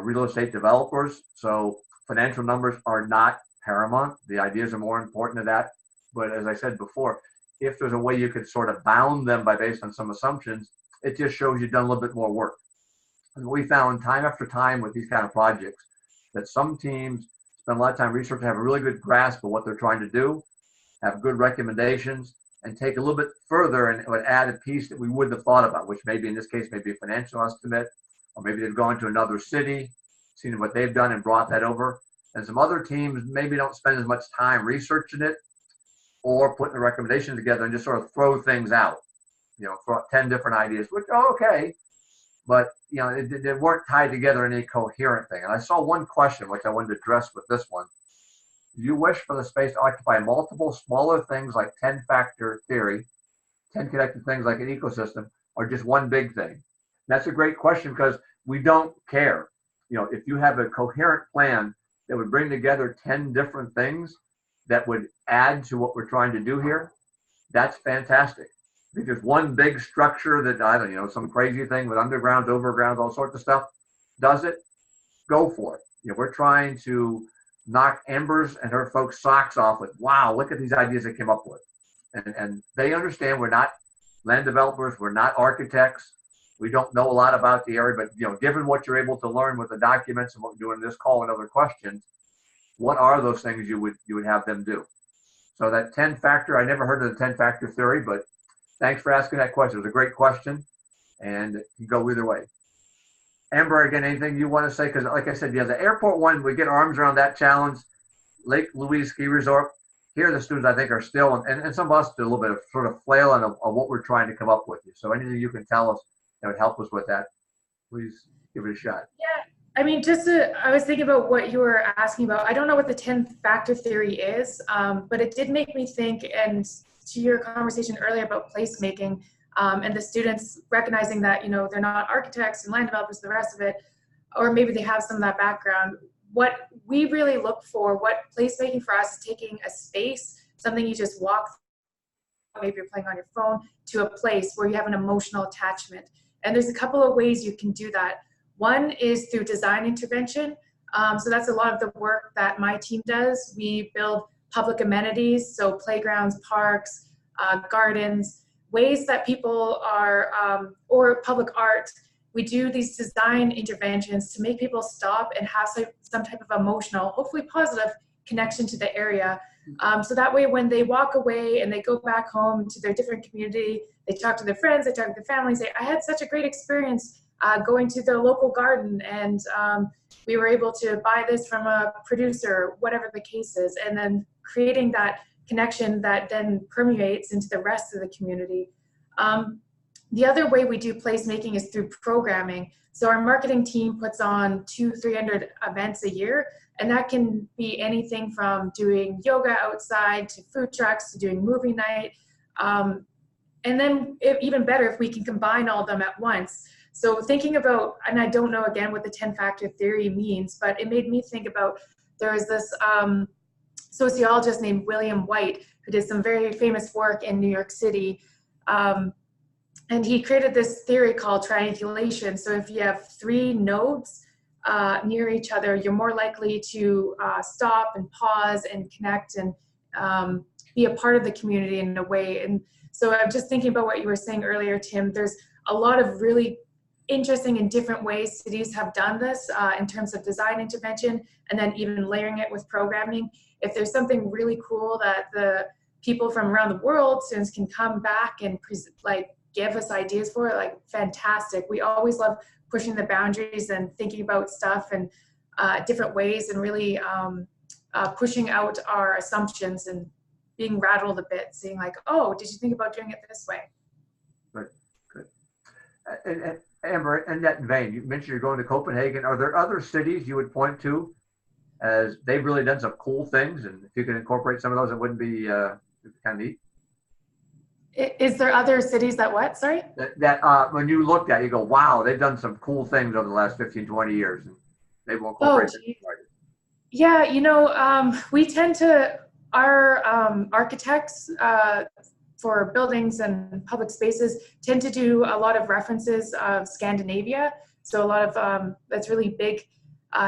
real estate developers. So financial numbers are not paramount. The ideas are more important to that. But as I said before, if there's a way you could sort of bound them based on some assumptions, it just shows you've done a little bit more work. And we found time after time with these kind of projects that some teams spend a lot of time researching, have a really good grasp of what they're trying to do, have good recommendations, and take a little bit further and would add a piece that we wouldn't have thought about, which maybe in this case may be a financial estimate, or maybe they've gone to another city, seen what they've done and brought that over. And some other teams maybe don't spend as much time researching it or putting the recommendations together and just sort of throw things out, throw out 10 different ideas, which are okay, but they weren't tied together in a coherent thing. And I saw one question, which I wanted to address with this one. Do you wish for the space to occupy multiple smaller things like 10-factor theory, 10 connected things like an ecosystem, or just one big thing? And that's a great question because we don't care. If you have a coherent plan that would bring together 10 different things that would add to what we're trying to do here, that's fantastic. If there's one big structure that, I don't know, some crazy thing with undergrounds, overgrounds, all sorts of stuff, does it, go for it. We're trying to knock Amber's and her folks' socks off with, wow, look at these ideas they came up with. And they understand we're not land developers, we're not architects, we don't know a lot about the area, but given what you're able to learn with the documents and what we're doing in this call and other questions, what are those things you would have them do? So that 10-factor, I never heard of the 10-factor theory, but thanks for asking that question. It was a great question, and it can go either way. Amber, again, anything you want to say? Because like I said, the airport one, we get our arms around that challenge. Lake Louise Ski Resort, here the students, I think, are still, and some of us do a little bit of sort of flailing of what we're trying to come up with. So anything you can tell us that would help us with that, please give it a shot. Yeah. I mean, I was thinking about what you were asking about. I don't know what the 10-factor theory is, but it did make me think, and to your conversation earlier about placemaking, and the students recognizing that, they're not architects and land developers, the rest of it, or maybe they have some of that background. What we really look for, what placemaking for us is taking a space, something you just walk through, maybe you're playing on your phone, to a place where you have an emotional attachment. And there's a couple of ways you can do that. One is through design intervention. So that's a lot of the work that my team does. We build public amenities, so playgrounds, parks, gardens, ways that people are, or public art. We do these design interventions to make people stop and have some type of emotional, hopefully positive connection to the area. So that way when they walk away and they go back home to their different community, they talk to their friends, they talk to their families, say, I had such a great experience going to the local garden, and we were able to buy this from a producer, whatever the case is, and then creating that connection that then permeates into the rest of the community. The other way we do placemaking is through programming. So our marketing team puts on 200-300 events a year, and that can be anything from doing yoga outside to food trucks to doing movie night. And then even better if we can combine all of them at once. So thinking about, and I don't know again what the 10-factor theory means, but it made me think about, there is this sociologist named William White who did some very famous work in New York City. And he created this theory called triangulation. So if you have 3 nodes near each other, you're more likely to stop and pause and connect and be a part of the community in a way. And so I'm just thinking about what you were saying earlier, Tim. There's a lot of really interesting and different ways cities have done this in terms of design intervention, and then even layering it with programming. If there's something really cool that the people from around the world, students can come back and give us ideas for, like, fantastic. We always love pushing the boundaries and thinking about stuff and different ways, and really pushing out our assumptions and being rattled a bit, saying like, oh, did you think about doing it this way? Good. And Amber, in that vein, you mentioned you're going to Copenhagen. Are there other cities you would point to as they've really done some cool things? And if you can incorporate some of those, it wouldn't be kind of neat. Is there other cities that what? Sorry? That when you looked at it, you go, wow, they've done some cool things over the last 15, 20 years. And they will incorporate it. Yeah, we tend to, our architects for buildings and public spaces tend to do a lot of references of Scandinavia. So a lot of that's really big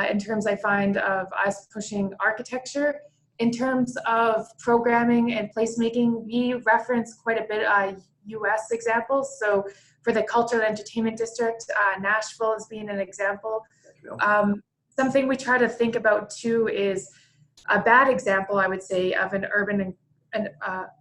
in terms, I find, of us pushing architecture. In terms of programming and placemaking, we reference quite a bit US examples. So for the Cultural Entertainment District, Nashville as being an example. Something we try to think about too is a bad example, I would say, of an urban and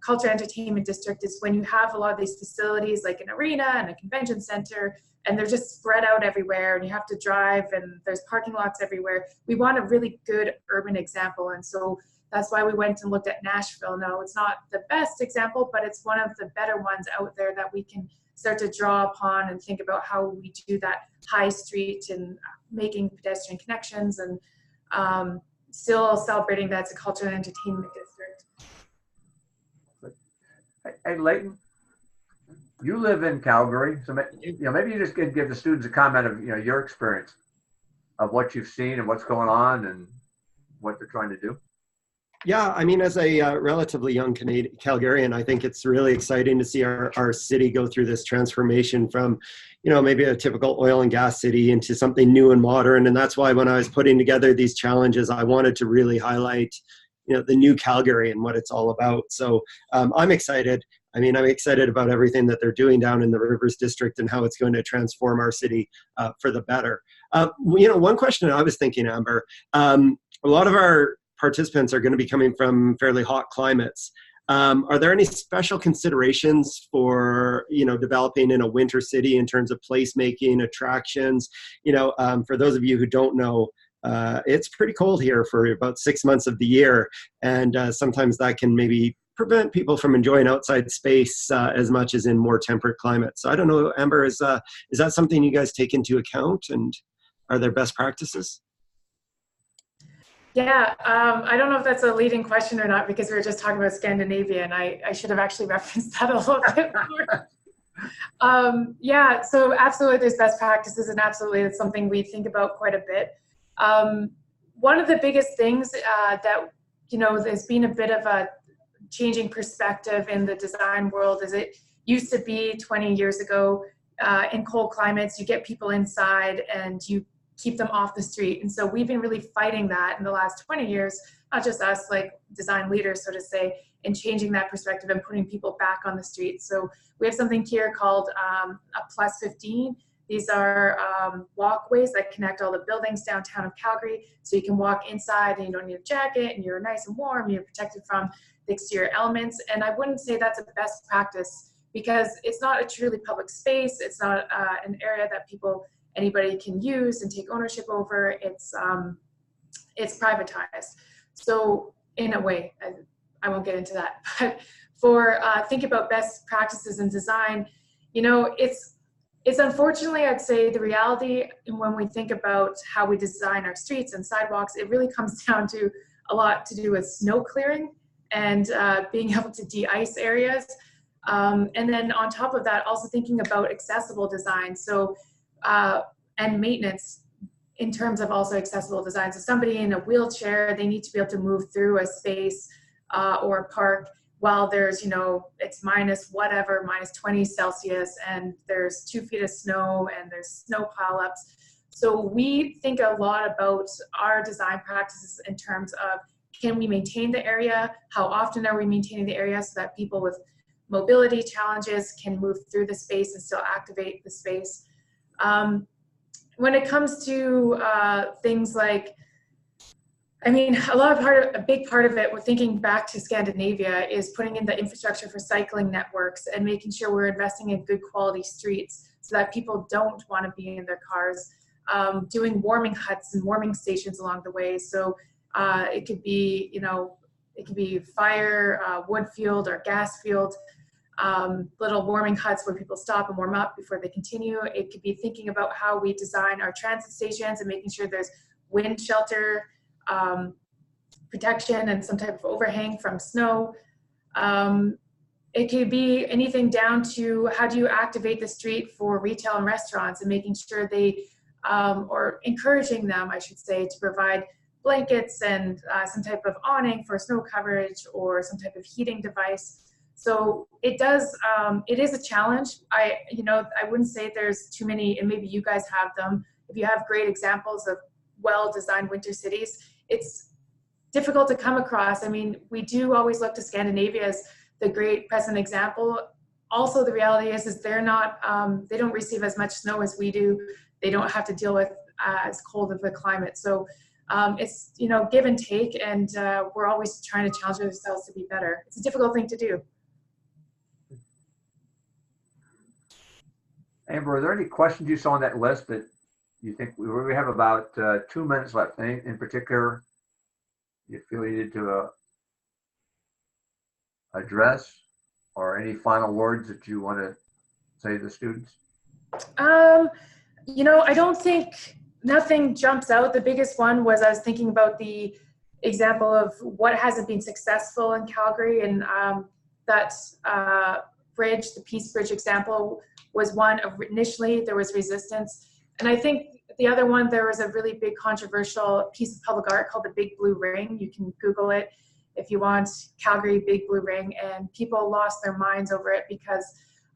cultural entertainment district is when you have a lot of these facilities like an arena and a convention center, and they're just spread out everywhere and you have to drive and there's parking lots everywhere. We want a really good urban example, and so that's why we went and looked at Nashville. No, it's not the best example, but it's one of the better ones out there that we can start to draw upon and think about how we do that high street and making pedestrian connections and still celebrating that it's a cultural and entertainment district. Hey, Leighton, you live in Calgary, so maybe you just could give the students a comment of your experience of what you've seen and what's going on and what they're trying to do. Yeah, I mean, as a relatively young Calgarian, I think it's really exciting to see our city go through this transformation from, maybe a typical oil and gas city into something new and modern. And that's why when I was putting together these challenges, I wanted to really highlight, the new Calgary and what it's all about. So I'm excited. I mean, I'm excited about everything that they're doing down in the Rivers District and how it's going to transform our city for the better. One question I was thinking, Amber, a lot of our participants are going to be coming from fairly hot climates. Are there any special considerations for, developing in a winter city in terms of placemaking, attractions? For those of you who don't know, it's pretty cold here for about 6 months of the year. And sometimes that can maybe prevent people from enjoying outside space as much as in more temperate climates. So I don't know, Amber, is that something you guys take into account, and are there best practices? Yeah, I don't know if that's a leading question or not, because we were just talking about Scandinavia, and I should have actually referenced that a little bit more. Yeah, so absolutely there's best practices, and absolutely it's something we think about quite a bit. One of the biggest things that, there's been a bit of a changing perspective in the design world is it used to be 20 years ago in cold climates, you get people inside and you keep them off the street. And so we've been really fighting that in the last 20 years, not just us, like design leaders, so to say, in changing that perspective and putting people back on the street. So we have something here called a Plus 15. These are walkways that connect all the buildings downtown of Calgary. So you can walk inside and you don't need a jacket and you're nice and warm, you're protected from the exterior elements. And I wouldn't say that's a best practice because it's not a truly public space. It's not an area that anybody can use and take ownership over. It's privatized. So in a way, I won't get into that, but for think about best practices in design, it's unfortunately, I'd say the reality when we think about how we design our streets and sidewalks, it really comes down to a lot to do with snow clearing and being able to de-ice areas. And then on top of that, also thinking about accessible design. So and maintenance in terms of also accessible design. So somebody in a wheelchair, they need to be able to move through a space or a park while there's, it's minus 20 Celsius, and there's 2 feet of snow and there's snow pileups. So we think a lot about our design practices in terms of, can we maintain the area? How often are we maintaining the area so that people with mobility challenges can move through the space and still activate the space? When it comes to things like, a big part of it, we're thinking back to Scandinavia, is putting in the infrastructure for cycling networks and making sure we're investing in good quality streets so that people don't want to be in their cars, doing warming huts and warming stations along the way. So it could be, fire, wood field or gas field, little warming huts where people stop and warm up before they continue. It could be thinking about how we design our transit stations and making sure there's wind shelter, protection and some type of overhang from snow. It could be anything down to how do you activate the street for retail and restaurants and making sure they, or encouraging them, I should say, to provide blankets and some type of awning for snow coverage or some type of heating device. So it does, it is a challenge. I wouldn't say there's too many, and maybe you guys have them. If you have great examples of well-designed winter cities, it's difficult to come across. I mean, we do always look to Scandinavia as the great present example. Also, the reality is they're not, they don't receive as much snow as we do. They don't have to deal with as cold of a climate. So it's, give and take, and we're always trying to challenge ourselves to be better. It's a difficult thing to do. Amber, are there any questions you saw on that list that you think we have about 2 minutes left? Any in particular you feel you need to address, or any final words that you want to say to the students? I don't think, nothing jumps out. The biggest one was I was thinking about the example of what hasn't been successful in Calgary, and that bridge, the Peace Bridge example, was one. Initially, there was resistance. And I think the other one, there was a really big controversial piece of public art called the Big Blue Ring. You can Google it if you want, Calgary Big Blue Ring. And people lost their minds over it because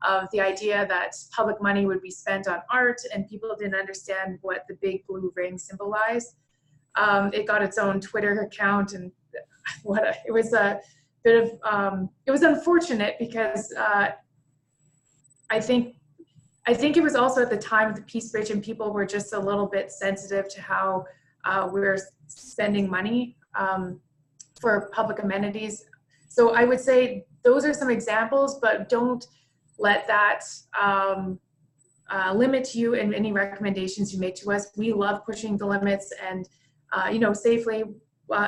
of the idea that public money would be spent on art, and people didn't understand what the Big Blue Ring symbolized. It got its own Twitter account, and it was a bit of, it was unfortunate because I think it was also at the time of the Peace Bridge, and people were just a little bit sensitive to how we're spending money for public amenities. So I would say those are some examples, but don't let that limit you in any recommendations you make to us. We love pushing the limits, and safely,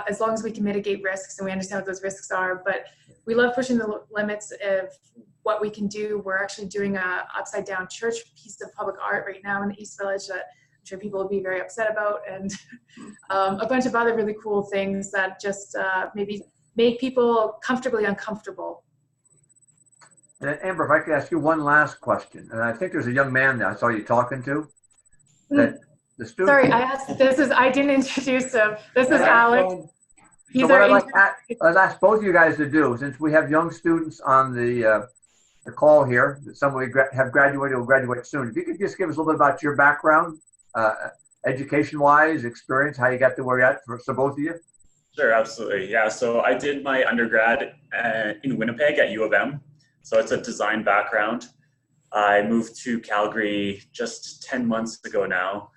as long as we can mitigate risks and we understand what those risks are. But we love pushing the limits of what we can do. We're actually doing a upside down church piece of public art right now in the East Village that I'm sure people will be very upset about, and a bunch of other really cool things that just maybe make people comfortably uncomfortable. And Amber, if I could ask you one last question, and I think there's a young man that I saw you talking to. That the student. Sorry, I didn't introduce him. This is Alex. He's so what I'd ask both of you guys to do, since we have young students on the call here, that some will have graduated or graduate soon. If you could just give us a little bit about your background, education-wise, experience, how you got to where you're at, so both of you. Sure, absolutely. Yeah, so I did my undergrad in Winnipeg at U of M. So it's a design background. I moved to Calgary just 10 months ago now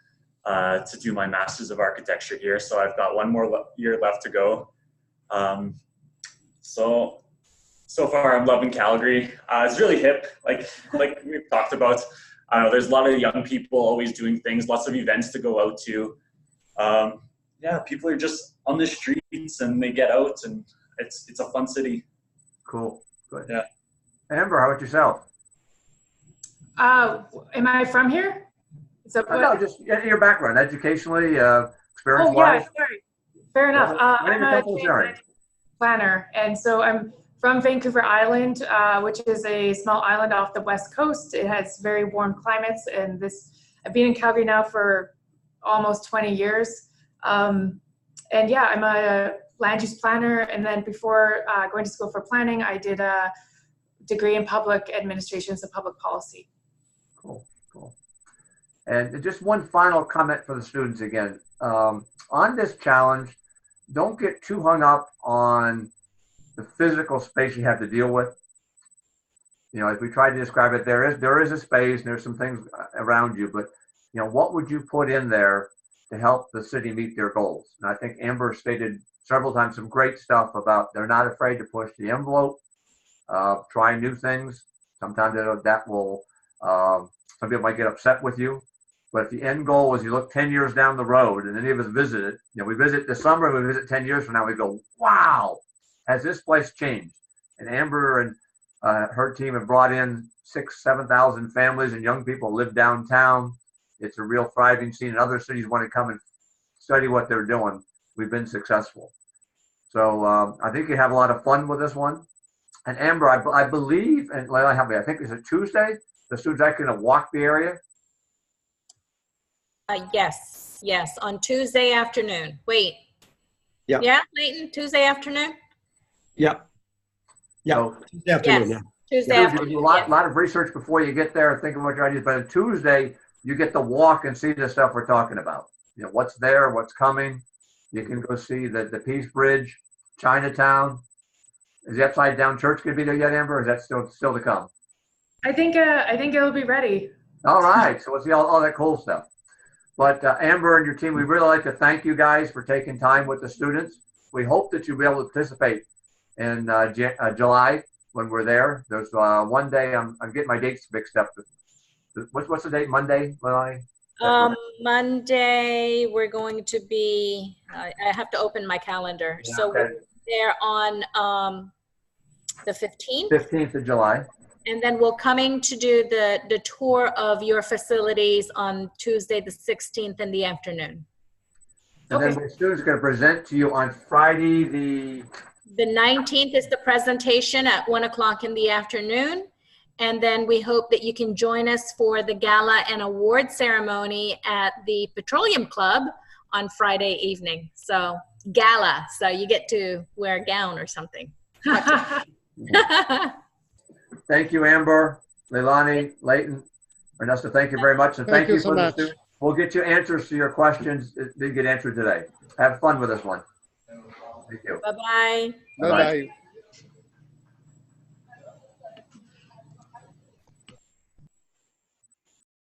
to do my Master's of Architecture here. So I've got one more year left to go. So far I'm loving Calgary. It's really hip, like we've talked about. There's a lot of young people always doing things, lots of events to go out to. People are just on the streets and they get out, and it's a fun city. Cool, good. Yeah. Amber, how about yourself? Am I from here? No, just your background, educationally, experience-wise. Oh, yeah, sorry. Fair enough. I'm a planner, and so I'm from Vancouver Island, which is a small island off the west coast. It has very warm climates, and I've been in Calgary now for almost 20 years. And yeah, I'm a land use planner, and then before going to school for planning, I did a degree in public administration, so public policy. Cool. And just one final comment for the students again. On this challenge, don't get too hung up on the physical space you have to deal with. As we tried to describe it, there is a space and there's some things around you, but what would you put in there to help the city meet their goals? And I think Amber stated several times some great stuff about they're not afraid to push the envelope. Try new things. Sometimes that will, some people might get upset with you, but if the end goal is you look 10 years down the road, and any of us visit it, we visit this summer, we visit 10 years from now, we go, wow, has this place changed? And Amber and her team have brought in 7,000 families and young people live downtown. It's a real thriving scene, and other cities want to come and study what they're doing. We've been successful. So I think you have a lot of fun with this one. And Amber, I believe, and Layla, help me, I think it's a Tuesday, the students actually going to walk the area? Yes, on Tuesday afternoon. Wait. Yeah. Yeah, Leighton, Tuesday afternoon? Yep. Yeah, So, Tuesday afternoon. Yes. Yeah. Tuesday you afternoon. do a lot of research before you get there, thinking what your ideas. But on Tuesday, you get to walk and see the stuff we're talking about. You know, what's there, what's coming. You can go see the Peace Bridge, Chinatown. Is the upside down church going to be there yet, Amber? Or is that still to come? I think it'll be ready. All right. So we'll see all that cool stuff. But Amber and your team, we really like to thank you guys for taking time with the students. We hope that you'll be able to participate in July when we're there. There's one day, I'm getting my dates mixed up. What's the date? Monday, Leilani? Monday, we're going to be, I have to open my calendar. Yeah, so okay. we're there on the 15th. 15th of July. And then we're coming to do the tour of your facilities on Tuesday, the 16th in the afternoon. And then the students are going to present to you on Friday, the 19th is the presentation at 1 o'clock in the afternoon. And then we hope that you can join us for the gala and award ceremony at the Petroleum Club on Friday evening. So gala, so you get to wear a gown or something. Thank you, Amber, Leilani, Leighton, Ernesto, thank you very much. And thank you so for the much. students. We'll get you answers to your questions that didn't get answered today. Have fun with this one. Thank you. Bye-bye. Bye-bye.